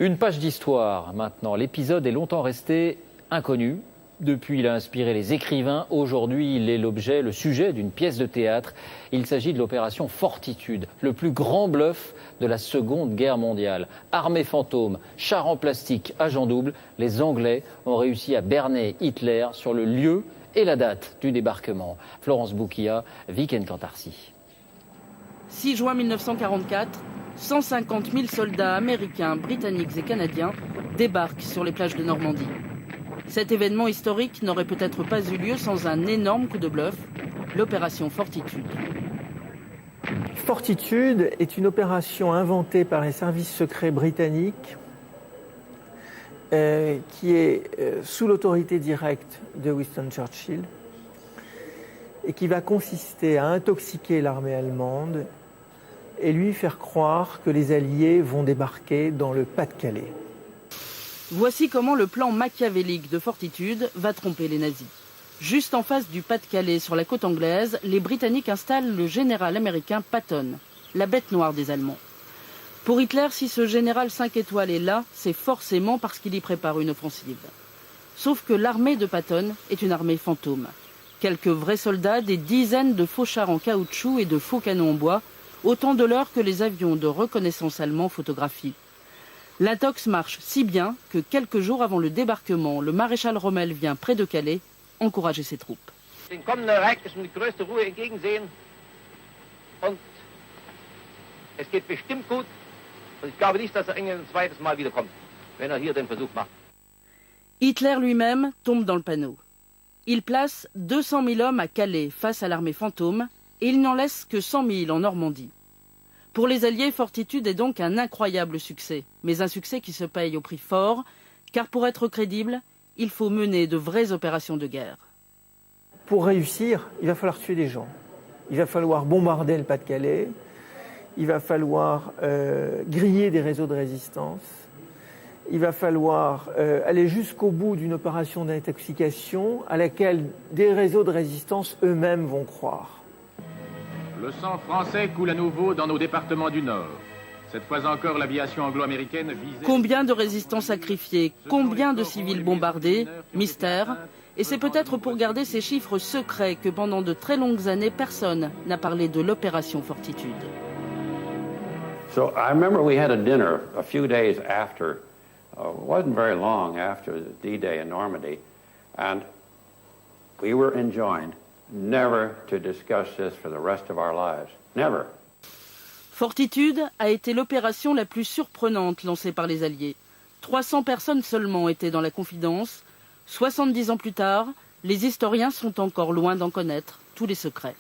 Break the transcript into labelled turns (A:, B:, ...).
A: Une page d'histoire maintenant. L'épisode est longtemps resté inconnu. Depuis, il a inspiré les écrivains. Aujourd'hui, il est le sujet d'une pièce de théâtre. Il s'agit de l'opération Fortitude, le plus grand bluff de la Seconde Guerre mondiale. Armée fantôme, char en plastique, agent double, les Anglais ont réussi à berner Hitler sur le lieu et la date du débarquement. Florence Bouquia, Viken Cantarsi.
B: 6 juin 1944, 150 000 soldats américains, britanniques et canadiens débarquent sur les plages de Normandie. Cet événement historique n'aurait peut-être pas eu lieu sans un énorme coup de bluff, l'opération Fortitude.
C: Fortitude est une opération inventée par les services secrets britanniques qui est sous l'autorité directe de Winston Churchill et qui va consister à intoxiquer l'armée allemande et lui faire croire que les Alliés vont débarquer dans le Pas-de-Calais.
B: Voici comment le plan machiavélique de Fortitude va tromper les nazis. Juste en face du Pas-de-Calais, sur la côte anglaise, les Britanniques installent le général américain Patton, la bête noire des Allemands. Pour Hitler, si ce général 5 étoiles est là, c'est forcément parce qu'il y prépare une offensive. Sauf que l'armée de Patton est une armée fantôme. Quelques vrais soldats, des dizaines de faux chars en caoutchouc et de faux canons en bois, autant de leurres que les avions de reconnaissance allemands photographient. L'intox marche si bien que quelques jours avant le débarquement, le maréchal Rommel vient près de Calais encourager ses troupes.
D: Den kommenden Ereignissen mit größter Ruhe entgegensehen und es geht bestimmt gut und ich glaube nicht, dass England ein zweites Mal wiederkommt, wenn hier den Versuch macht.
B: Hitler lui-même tombe dans le panneau. Il place 200 000 hommes à Calais face à l'armée fantôme et il n'en laisse que 100 000 en Normandie. Pour les Alliés, Fortitude est donc un incroyable succès, mais un succès qui se paye au prix fort, car pour être crédible, il faut mener de vraies opérations de guerre.
C: Pour réussir, il va falloir tuer des gens. Il va falloir bombarder le Pas-de-Calais. Il va falloir griller des réseaux de résistance. Il va falloir aller jusqu'au bout d'une opération d'intoxication à laquelle des réseaux de résistance eux-mêmes vont croire.
E: Le sang français coule à nouveau dans nos départements du Nord. Cette fois encore, l'aviation anglo-américaine visait...
B: Combien de résistants sacrifiés, combien de civils bombardés, mystère. Et c'est peut-être pour garder ces chiffres secrets que pendant de très longues années, personne n'a parlé de l'opération Fortitude.
F: So I remember we had a dinner a few days after, wasn't very long after D-Day in Normandy, and we were enjoined never to discuss this for the rest of our lives. Never.
B: Fortitude a été l'opération la plus surprenante lancée par les Alliés. 300 personnes seulement étaient dans la confidence. 70 ans plus tard, les historiens sont encore loin d'en connaître tous les secrets.